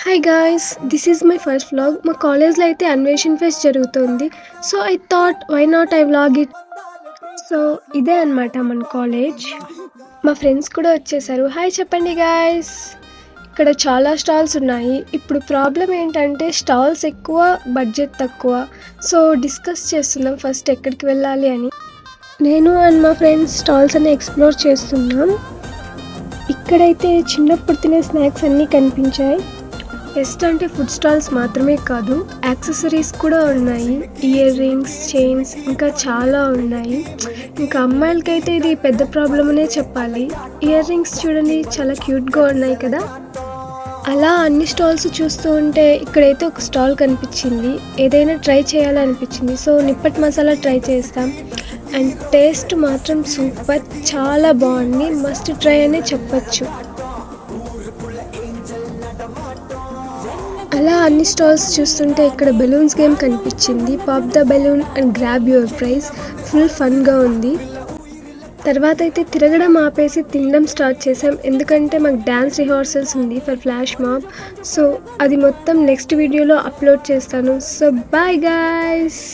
Hi guys, this is my first vlog. మా కాలేజ్లో అయితే అన్వేషణ్ ఫెస్ట్ జరుగుతుంది. So I thought why not I vlog it. So ఇదే అనమాట మన కాలేజ్. మా ఫ్రెండ్స్ కూడా వచ్చేసారు. హాయ్ చెప్పండి గాయ్స్. ఇక్కడ చాలా స్టాల్స్ ఉన్నాయి. ఇప్పుడు ప్రాబ్లం ఏంటంటే స్టాల్స్ ఎక్కువ, బడ్జెట్ తక్కువ. సో డిస్కస్ చేస్తున్నాం ఫస్ట్ ఎక్కడికి వెళ్ళాలి అని. నేను అండ్ మా ఫ్రెండ్స్ స్టాల్స్ అన్ని ఎక్స్ప్లోర్ చేస్తున్నాం. ఇక్కడైతే చిన్నప్పుడు తినే స్నాక్స్ అన్నీ కనిపించాయి. ఫెస్ట్ అంటే ఫుడ్ స్టాల్స్ మాత్రమే కాదు, యాక్సెసరీస్ కూడా ఉన్నాయి. ఇయర్ రింగ్స్, చైన్స్, ఇంకా చాలా ఉన్నాయి. ఇంకా అమ్మాయిలకైతే ఇది పెద్ద ప్రాబ్లం అనే చెప్పాలి. ఇయర్ రింగ్స్ చూడండి, చాలా క్యూట్గా ఉన్నాయి కదా. అలా అన్ని స్టాల్స్ చూస్తూ ఉంటే ఇక్కడైతే ఒక స్టాల్ కనిపించింది. ఏదైనా ట్రై చేయాలనిపించింది. సో నిప్పట్ మసాలా ట్రై చేస్తాం. అండ్ టేస్ట్ మాత్రం సూపర్, చాలా బాగుంది. మస్ట్ ట్రై అనే చెప్పచ్చు. అలా అన్ని స్టాల్స్ చూస్తుంటే ఇక్కడ బెలూన్స్ గేమ్ కనిపించింది. Pop the balloon and grab your prize. Full ఫన్గా ఉంది. తర్వాత అయితే తిరగడం ఆపేసి తినడం స్టార్ట్ చేసాం. ఎందుకంటే మాకు డ్యాన్స్ రిహార్సల్స్ ఉంది ఫర్ ఫ్లాష్ మాబ్. సో అది మొత్తం నెక్స్ట్ వీడియోలో అప్లోడ్ చేస్తాను. So bye guys.